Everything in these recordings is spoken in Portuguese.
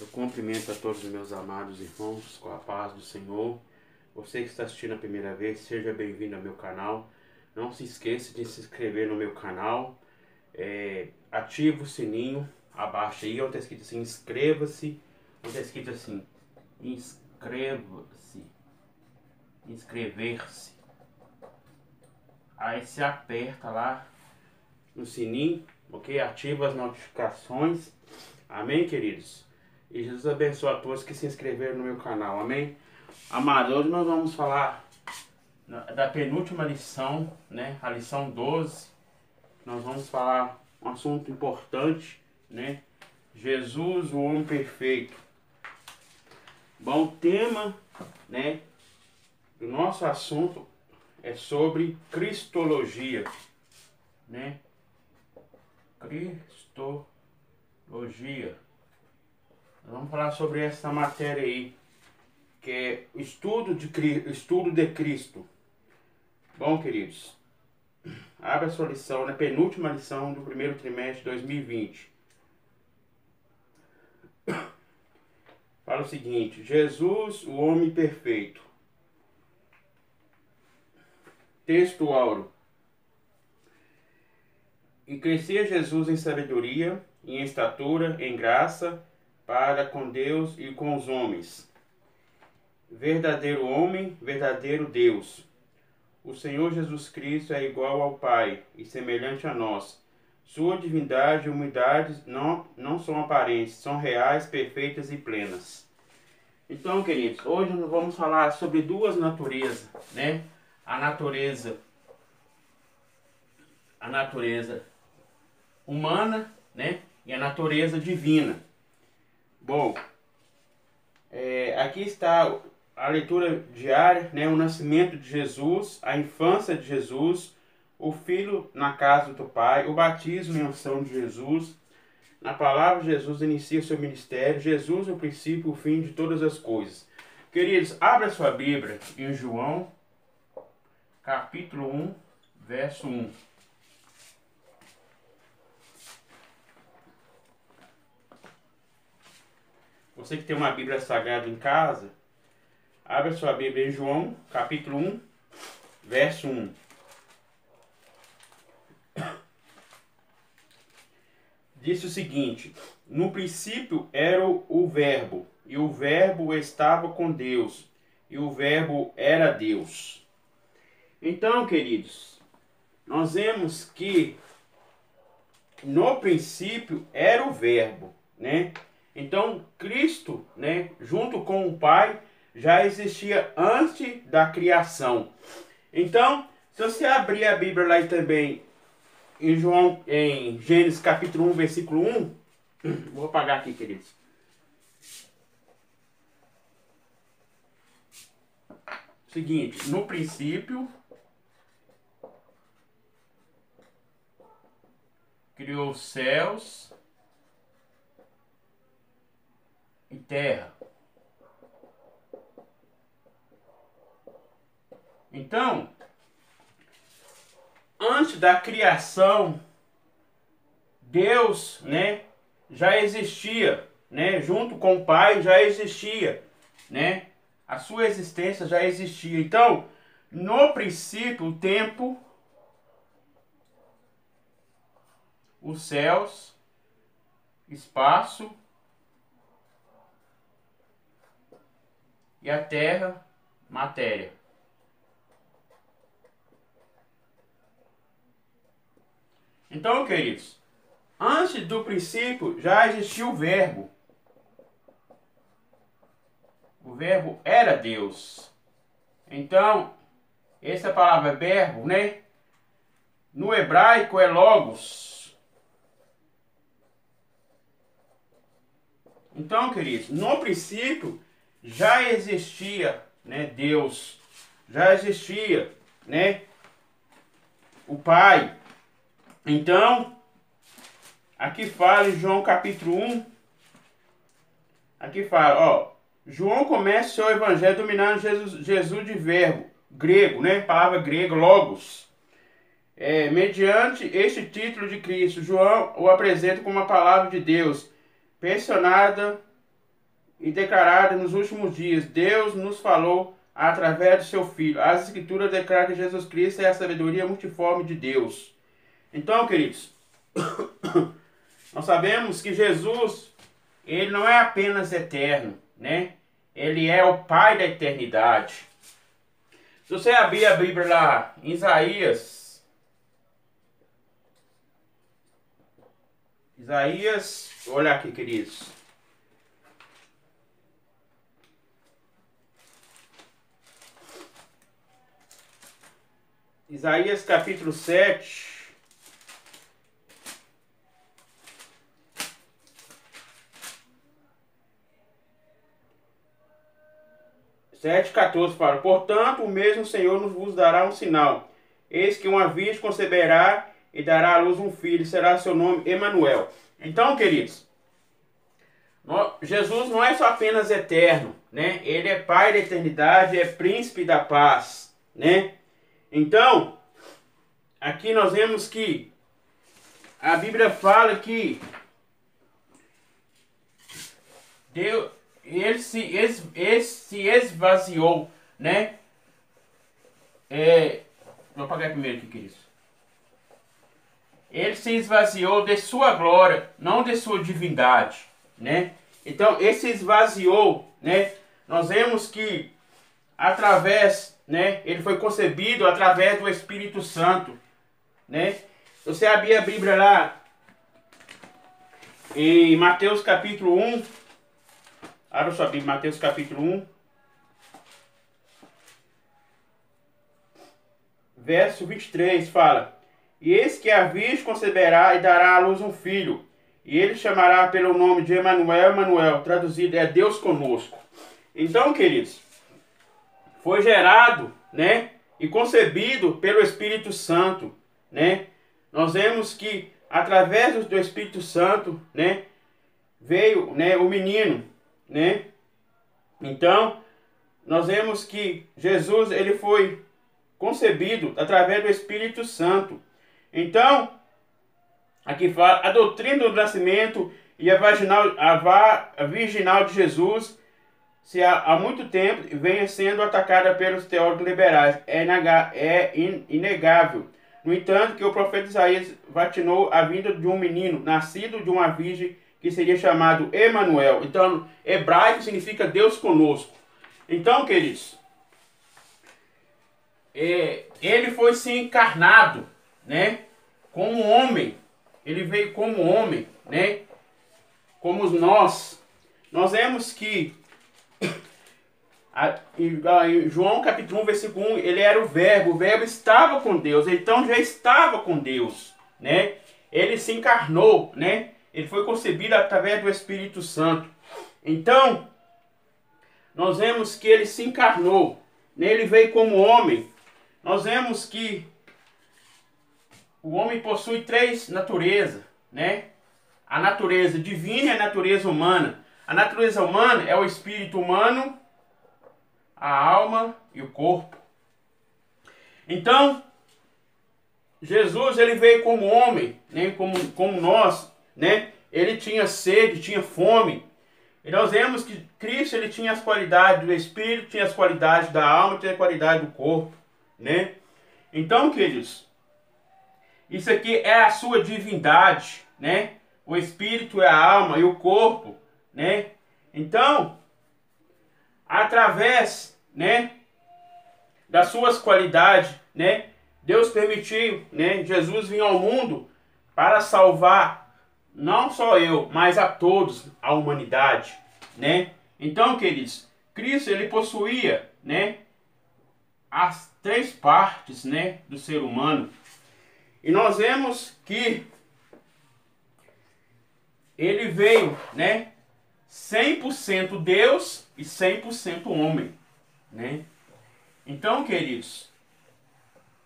Eu cumprimento a todos os meus amados irmãos com a paz do Senhor. Você que está assistindo a primeira vez, seja bem-vindo ao meu canal. Não se esqueça de se inscrever no meu canal. Ative o sininho abaixo aí, onde está escrito assim, inscreva-se. Onde está escrito assim, inscreva-se. Inscrever-se. Aí você aperta lá no sininho, ok? Ativa as notificações. Amém, queridos? E Jesus abençoe a todos que se inscreveram no meu canal. Amém? Amados, hoje nós vamos falar da penúltima lição, né? A lição 12. Nós vamos falar um assunto importante, né? Jesus, o homem perfeito. Bom, o tema, né, do nosso assunto é sobre cristologia, né? Cristologia. Vamos falar sobre essa matéria aí, que é o estudo de Cristo. Bom, queridos, abra a sua lição, né? Penúltima lição do primeiro trimestre de 2020. Fala o seguinte: Jesus, o homem perfeito. Texto áureo. E crescia Jesus em sabedoria, em estatura, em graça, para com Deus e com os homens. Verdadeiro homem, verdadeiro Deus. O Senhor Jesus Cristo é igual ao Pai e semelhante a nós. Sua divindade e humildade não são aparentes, são reais, perfeitas e plenas. Então, queridos, hoje nós vamos falar sobre duas naturezas, né? A natureza humana, né? E a natureza divina. Bom, aqui está a leitura diária, né? O nascimento de Jesus, a infância de Jesus, o filho na casa do Pai, o batismo e a unção de Jesus. Na palavra, Jesus inicia o seu ministério. Jesus é o princípio e o fim de todas as coisas. Queridos, abra sua Bíblia em João, capítulo 1, verso 1. Você que tem uma Bíblia Sagrada em casa, abra sua Bíblia em João, capítulo 1, verso 1. Diz o seguinte: no princípio era o Verbo, e o Verbo estava com Deus, e o Verbo era Deus. Então, queridos, nós vemos que no princípio era o Verbo, né? Então, Cristo, né, junto com o Pai, já existia antes da criação. Então, se você abrir a Bíblia lá e também em Gênesis capítulo 1, versículo 1, vou apagar aqui, queridos. Seguinte, no princípio criou os céus e terra. Então, antes da criação, Deus, né, já existia, né, junto com o Pai já existia, né, a sua existência já existia. Então, no princípio, o tempo, os céus, espaço e a terra, matéria. Então, queridos, antes do princípio já existia o Verbo. O Verbo era Deus. Então, essa palavra verbo, né? No hebraico é logos. Então, queridos, no princípio já existia, né, Deus. Já existia, né, o Pai. Então, aqui fala em João capítulo 1, aqui fala, ó, João começa o seu evangelho dominando Jesus de verbo, grego, né, palavra grega, logos. Mediante este título de Cristo, João o apresenta como uma palavra de Deus, personada e declarada nos últimos dias. Deus nos falou através do seu Filho. As Escrituras declaram que Jesus Cristo é a sabedoria multiforme de Deus. Então, queridos, nós sabemos que Jesus, ele não é apenas eterno, né? Ele é o Pai da eternidade. Se você abrir a Bíblia lá em Isaías, olha aqui, queridos. Isaías capítulo 7. Sete 14 fala: portanto, o mesmo Senhor nos vos dará um sinal. Eis que uma virgem conceberá e dará à luz um filho, será seu nome Emanuel. Então, queridos, Jesus não é só apenas eterno, né? Ele é Pai da eternidade, é Príncipe da paz, né? Então, aqui nós vemos que a Bíblia fala que Deus, ele se esvaziou, né? Vou apagar primeiro aqui, queridos. Ele se esvaziou de sua glória, não de sua divindade, né? Então, ele se esvaziou, né? Nós vemos que através, né? Ele foi concebido através do Espírito Santo, né? Você abrir a Bíblia lá em Mateus capítulo 1. Abra sua Bíblia, Mateus capítulo 1. Verso 23 fala: e eis que a virgem conceberá e dará à luz um filho, e ele chamará pelo nome de Emanuel. Emanuel, traduzido é Deus conosco. Então, queridos, foi gerado, né, e concebido pelo Espírito Santo, né? Nós vemos que através do Espírito Santo, né, veio, né, o menino, né? Então, nós vemos que Jesus, ele foi concebido através do Espírito Santo. Então, aqui fala a doutrina do nascimento e a virginal de Jesus, se há muito tempo vem sendo atacada pelos teólogos liberais. É inegável. No entanto, que o profeta Isaías vatinou a vinda de um menino, nascido de uma virgem, que seria chamado Emanuel. Então, hebraico significa Deus conosco. Então, queridos, ele foi se encarnado, né, como homem. Ele veio como homem, né, como nós. Nós vemos que em João capítulo 1, versículo 1, ele era o verbo estava com Deus, então já estava com Deus, né? Ele se encarnou, né? Ele foi concebido através do Espírito Santo. Então, nós vemos que ele se encarnou, né? Ele veio como homem. Nós vemos que o homem possui três naturezas, né? A natureza divina e a natureza humana. A natureza humana é o espírito humano, a alma e o corpo. Então, Jesus, ele veio como homem, né? como nós, né? Ele tinha sede, tinha fome. E nós vemos que Cristo, ele tinha as qualidades do espírito, tinha as qualidades da alma, tinha a qualidade do corpo, né? Então, queridos, isso aqui é a sua divindade, né? O espírito é a alma e o corpo, né? Então, através, né, das suas qualidades, né, Deus permitiu, né, Jesus vir ao mundo para salvar não só eu, mas a todos, a humanidade, né? Então, queridos, Cristo, ele possuía, né, as três partes, né, do ser humano. E nós vemos que ele veio, né, 100% Deus e 100% homem, né? Então, queridos,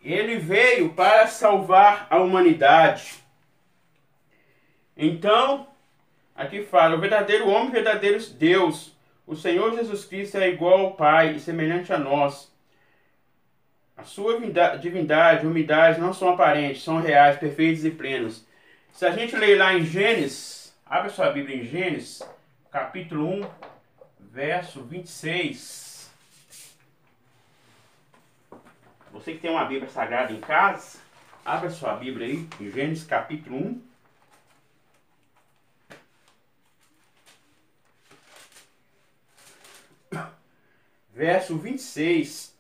ele veio para salvar a humanidade. Então, aqui fala, o verdadeiro homem, o verdadeiro Deus, o Senhor Jesus Cristo é igual ao Pai e semelhante a nós. A sua divindade e humildade não são aparentes, são reais, perfeitos e plenos. Se a gente ler lá em Gênesis, abre sua Bíblia em Gênesis, capítulo 1, verso 26. Você que tem uma Bíblia Sagrada em casa, abra sua Bíblia aí, em Gênesis capítulo 1. Verso 26.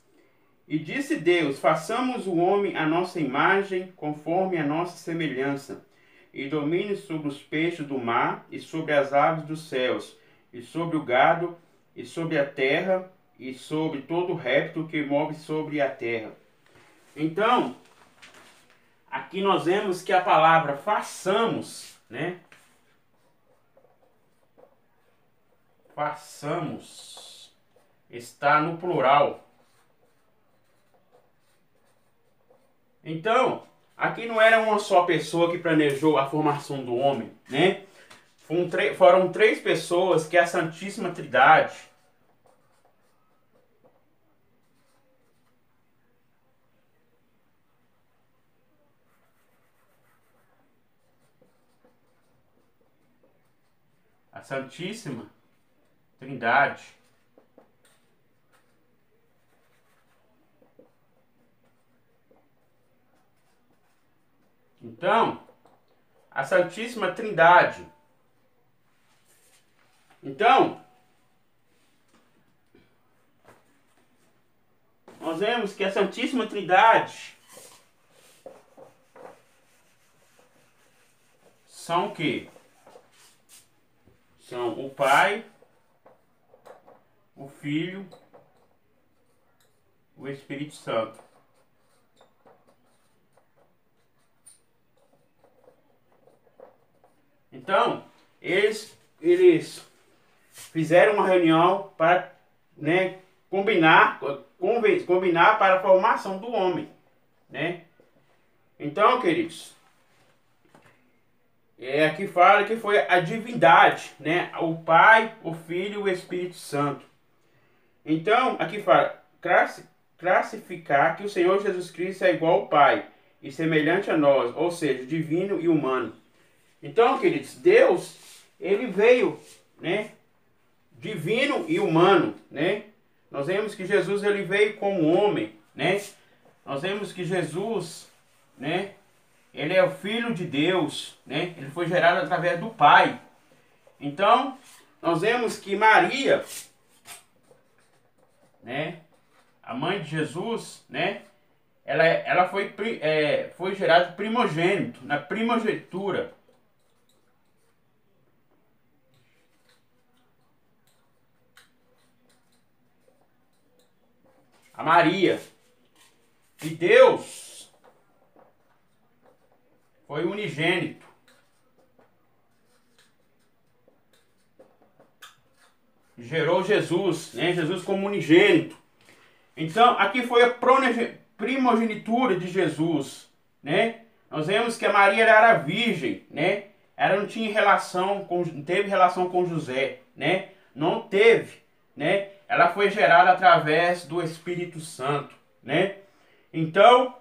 E disse Deus: façamos o homem à nossa imagem, conforme a nossa semelhança, e domine sobre os peixes do mar, e sobre as aves dos céus, e sobre o gado, e sobre a terra, e sobre todo réptil que move sobre a terra. Então, aqui nós vemos que a palavra façamos, né? Façamos está no plural. Então, aqui não era uma só pessoa que planejou a formação do homem, né? Foram três pessoas, que é a Santíssima Trindade. A Santíssima Trindade. Então, a Santíssima Trindade. Então, nós vemos que a Santíssima Trindade são o quê? São o Pai, o Filho, o Espírito Santo. Então, eles fizeram uma reunião para, né, combinar para a formação do homem, né? Então, queridos, aqui fala que foi a divindade, né? O Pai, o Filho e o Espírito Santo. Então, aqui fala, classificar que o Senhor Jesus Cristo é igual ao Pai e semelhante a nós, ou seja, divino e humano. Então, queridos, Deus, ele veio, né, divino e humano, né? Nós vemos que Jesus, ele veio como homem, né? Nós vemos que Jesus, né, ele é o Filho de Deus, né? Ele foi gerado através do Pai. Então, nós vemos que Maria, né, a mãe de Jesus, né, ela foi gerada primogênito, na primogenitura. A Maria. E Deus foi unigênito. Gerou Jesus, né? Jesus como unigênito. Então, aqui foi a primogenitura de Jesus, né? Nós vemos que a Maria era virgem, né? Ela não tinha não teve relação com José, né? Não teve, né? Ela foi gerada através do Espírito Santo, né? Então,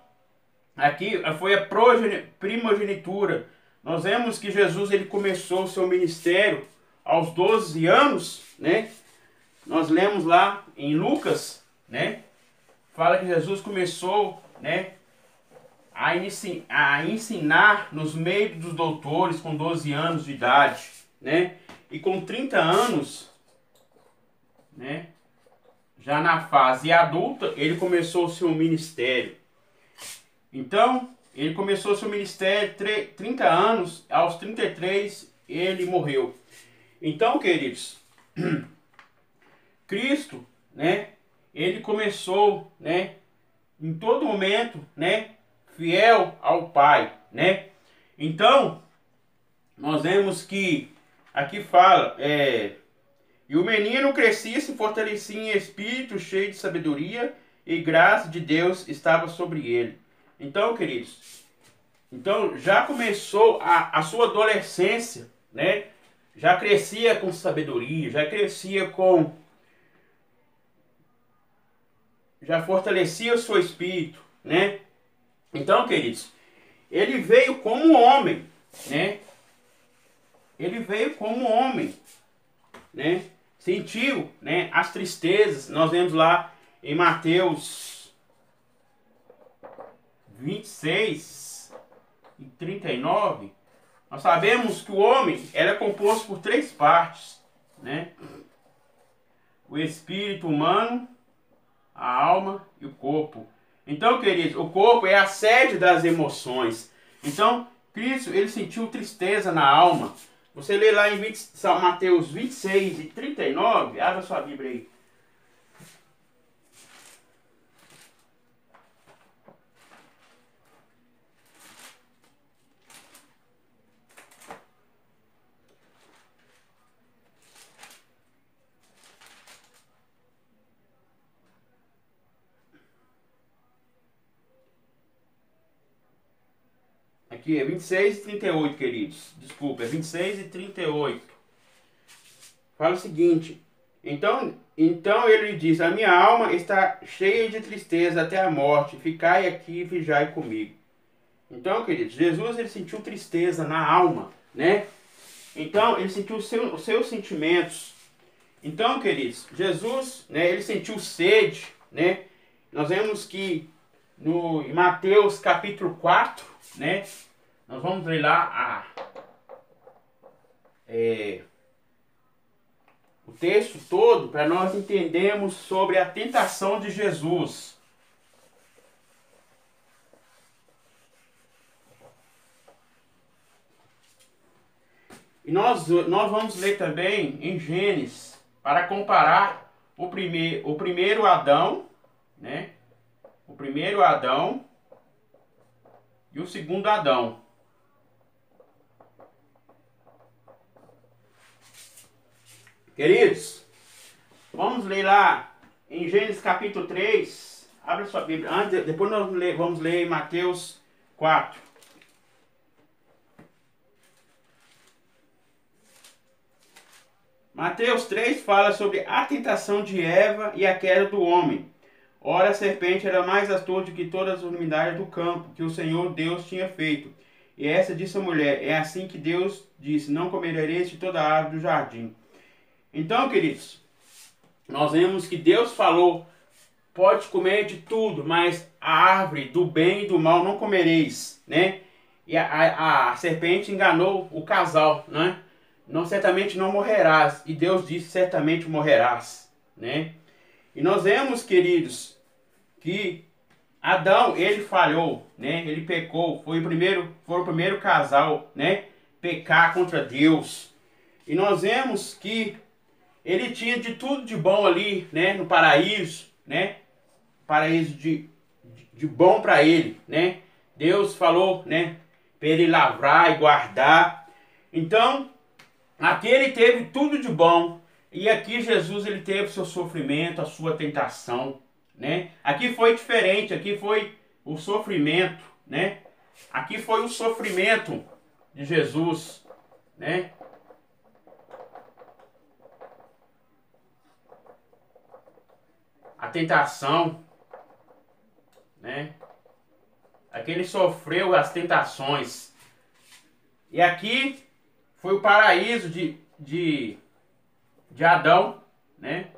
aqui foi a primogenitura. Nós vemos que Jesus, ele começou o seu ministério aos 12 anos, né? Nós lemos lá em Lucas, né? Fala que Jesus começou, né, a ensinar nos meios dos doutores com 12 anos de idade, né? E com 30 anos, né, já na fase adulta, ele começou o seu ministério. Então, ele começou o seu ministério 30 anos, aos 33 ele morreu. Então, queridos, Cristo, né, ele começou, né, em todo momento, né, fiel ao Pai, né? Então, nós vemos que aqui fala, e o menino crescia e se fortalecia em espírito, cheio de sabedoria, e graça de Deus estava sobre ele. Então, queridos, então já começou a sua adolescência, né? Já crescia com sabedoria, já fortalecia o seu espírito, né? Então, queridos, ele veio como homem, né? Ele veio como homem, né? sentiu, né, as tristezas. Nós vemos lá em Mateus 26 e 39, nós sabemos que o homem era composto por três partes, né? O espírito humano, a alma e o corpo. Então, queridos, o corpo é a sede das emoções. Então, Cristo, ele sentiu tristeza na alma. Você lê lá em Mateus 26 e 39, abra sua Bíblia aí. Aqui é 26 e 38, queridos. Desculpa, é 26 e 38. Fala o seguinte: então ele diz: a minha alma está cheia de tristeza até a morte. Ficai aqui e vigiai comigo. Então, queridos, Jesus, ele sentiu tristeza na alma, né? Então, ele sentiu os seus sentimentos. Então, queridos, Jesus, né, ele sentiu sede, né? Nós vemos que em Mateus capítulo 4, né? Nós vamos ler lá o texto todo para nós entendermos sobre a tentação de Jesus. E nós vamos ler também em Gênesis para comparar o primeiro Adão, né? O primeiro Adão e o segundo Adão. Queridos, vamos ler lá em Gênesis capítulo 3. Abra sua Bíblia. Depois nós vamos ler em Mateus 4. Mateus 3 fala sobre a tentação de Eva e a queda do homem. Ora, a serpente era mais astuta que todas as unidades do campo que o Senhor Deus tinha feito. E essa disse a mulher: é assim que Deus disse: não comereis de toda a árvore do jardim. Então, queridos, nós vemos que Deus falou: pode comer de tudo, mas a árvore do bem e do mal não comereis, né? E a serpente enganou o casal, né? Não, certamente não morrerás. E Deus disse: certamente morrerás, né? E nós vemos, queridos, que Adão, ele falhou, né? Ele pecou, foi o primeiro casal, né? Pecar contra Deus. E nós vemos que ele tinha de tudo de bom ali, né? No paraíso, né? Paraíso de bom para ele, né? Deus falou, né? Para ele lavrar e guardar. Então, aqui ele teve tudo de bom. E aqui Jesus, ele teve seu sofrimento, a sua tentação, né? Aqui foi diferente, aqui foi o sofrimento, né? Aqui foi o sofrimento de Jesus, né? A tentação, né? Aqui ele sofreu as tentações. E aqui foi o paraíso de Adão, né?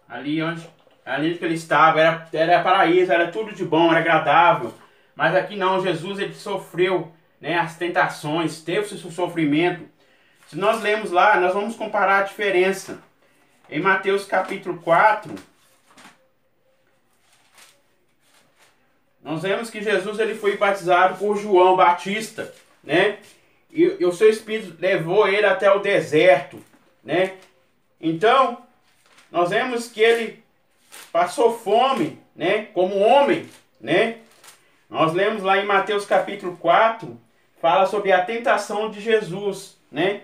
Ali que ele estava era paraíso, era tudo de bom, era agradável. Mas aqui não, Jesus, ele sofreu, né, as tentações, teve seu sofrimento. Se nós lemos lá, nós vamos comparar a diferença. Em Mateus capítulo 4, nós vemos que Jesus, ele foi batizado por João Batista, né? E o seu Espírito levou ele até o deserto, né? Então, nós vemos que ele passou fome, né? Como homem, né? Nós lemos lá em Mateus capítulo 4, fala sobre a tentação de Jesus, né?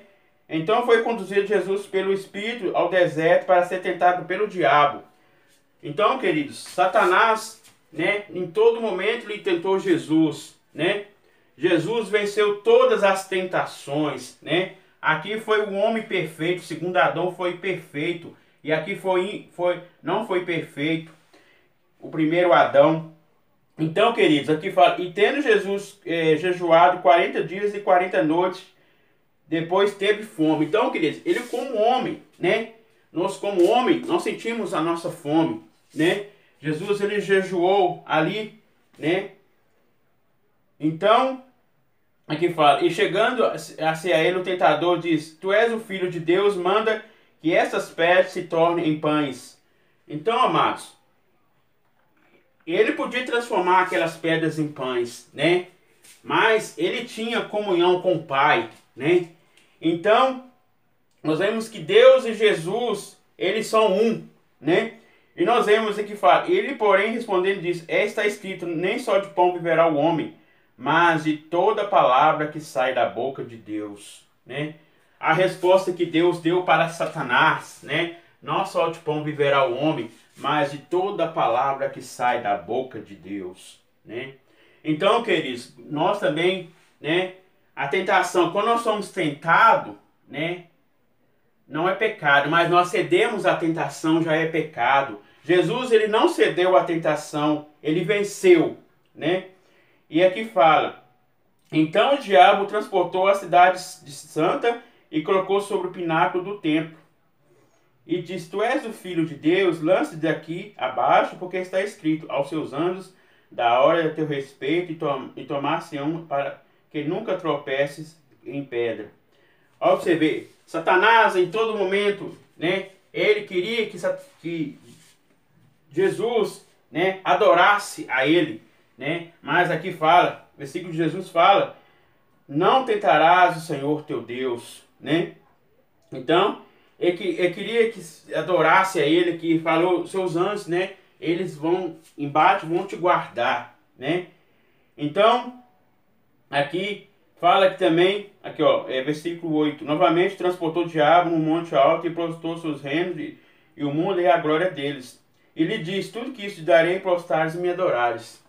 Então foi conduzido Jesus pelo Espírito ao deserto para ser tentado pelo diabo. Então, queridos, Satanás, né? Em todo momento ele tentou Jesus, né? Jesus venceu todas as tentações, né? Aqui foi o homem perfeito, segundo Adão foi perfeito. E aqui não foi perfeito o primeiro Adão. Então, queridos, aqui fala: e tendo Jesus jejuado 40 dias e 40 noites, depois teve fome. Então, queridos, ele como homem, né? Nós como homem, nós sentimos a nossa fome, né? Jesus, ele jejuou ali, né? Então, aqui fala, e chegando a ele, o tentador diz, tu és o filho de Deus, manda que essas pedras se tornem em pães. Então, amados, ele podia transformar aquelas pedras em pães, né? Mas ele tinha comunhão com o Pai, né? Então, nós vemos que Deus e Jesus, eles são um, né? E nós vemos aqui fala, ele porém respondendo diz, está escrito, nem só de pão viverá o homem, mas de toda palavra que sai da boca de Deus, né? A resposta que Deus deu para Satanás, né? Não só de pão viverá o homem, mas de toda palavra que sai da boca de Deus, né? Então, queridos, nós também, né? A tentação, quando nós somos tentados, né? Não é pecado, mas nós cedemos à tentação, já é pecado. Jesus, ele não cedeu à tentação, ele venceu, né? E aqui fala, então o diabo transportou a cidade santa e colocou sobre o pináculo do templo. E diz, tu és o filho de Deus, lance daqui abaixo, porque está escrito, aos seus anjos, da hora a teu respeito, e tomar-se-ão para que nunca tropeces em pedra. Olha você ver, Satanás em todo momento, né, ele queria que Jesus, né, adorasse a ele, né, mas aqui fala, o versículo de Jesus fala, não tentarás o Senhor teu Deus, né, então, ele queria que adorasse a ele, que falou, seus anjos, né, eles vão, embaixo, vão te guardar, né, então, aqui, fala que também, aqui ó, versículo 8, novamente transportou o diabo num monte alto e prostrou seus reinos e o mundo e a glória deles. E lhe diz, tudo que isso te darei, prostrares e me adorares.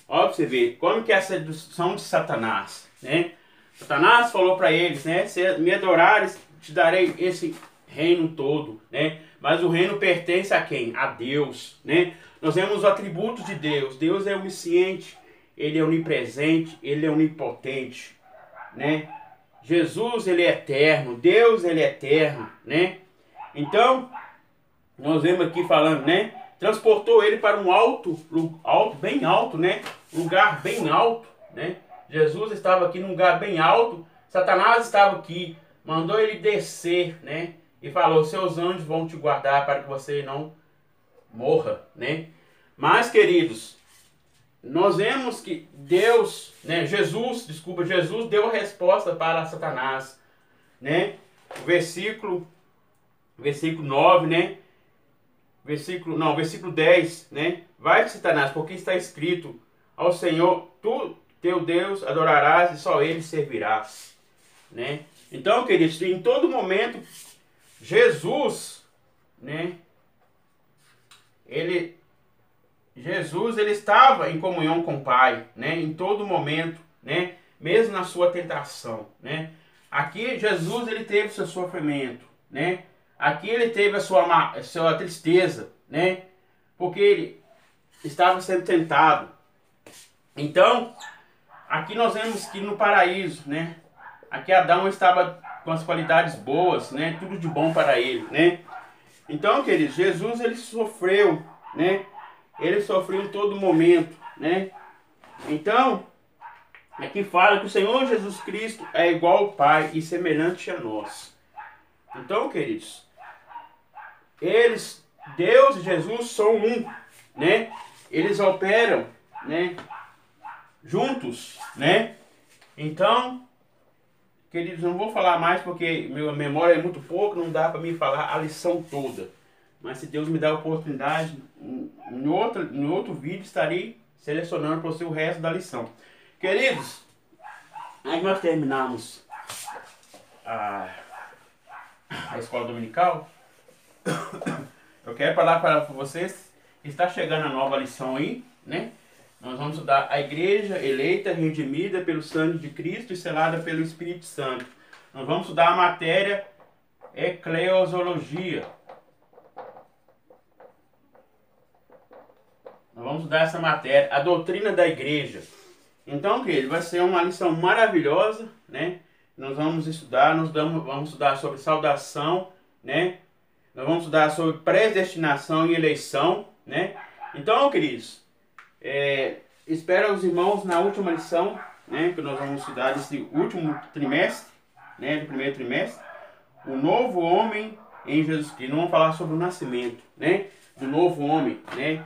Olha pra você ver, como que é a sedução de Satanás, né? Satanás falou para eles, né? Se me adorares, te darei esse reino todo, né? Mas o reino pertence a quem? A Deus, né? Nós vemos os atributos de Deus. Deus é onisciente, ele é onipresente, ele é onipotente, né? Jesus, ele é eterno, Deus, ele é eterno, né? Então, nós vemos aqui falando, né? Transportou ele para um alto, bem alto, né? Lugar bem alto, né? Jesus estava aqui num lugar bem alto, Satanás estava aqui, mandou ele descer, né? E falou, seus anjos vão te guardar para que você não morra, né? Mas, queridos, nós vemos que Deus, né, Jesus deu a resposta para Satanás, né? O versículo 9, né? Versículo 10, né? Vai, Satanás, porque está escrito, ao Senhor, tu, teu Deus, adorarás e só ele servirás, né? Então, queridos, em todo momento, Jesus, né? Jesus, ele estava em comunhão com o Pai, né? Em todo momento, né? Mesmo na sua tentação, né? Aqui, Jesus, ele teve seu sofrimento, né? Aqui ele teve a sua tristeza, né? Porque ele estava sendo tentado. Então, aqui nós vemos que no paraíso, né? Aqui Adão estava com as qualidades boas, né? Tudo de bom para ele, né? Então, queridos, Jesus, ele sofreu, né? Ele sofreu em todo momento, né? Então, aqui fala que o Senhor Jesus Cristo é igual ao Pai e semelhante a nós. Então, queridos, Deus e Jesus são um, né? Eles operam, né? Juntos, né? Então, queridos, não vou falar mais porque minha memória é muito pouco, não dá para mim falar a lição toda. Mas se Deus me dá a oportunidade, em outro vídeo estarei selecionando para você o resto da lição. Queridos, aí nós terminamos a escola dominical. Eu quero falar para vocês que está chegando a nova lição aí, né? Nós vamos estudar a igreja eleita, redimida pelo sangue de Cristo e selada pelo Espírito Santo. Nós vamos estudar a matéria eclesiologia. Nós vamos estudar essa matéria, a doutrina da igreja. Então, querido, vai ser uma lição maravilhosa, né? nós vamos estudar, vamos estudar sobre saudação, né? Nós vamos estudar sobre predestinação e eleição, né? Então, queridos, espero os irmãos na última lição, né? Que nós vamos estudar nesse último trimestre, né? Do primeiro trimestre, o novo homem em Jesus Cristo. Nós vamos falar sobre o nascimento, né? Do novo homem, né?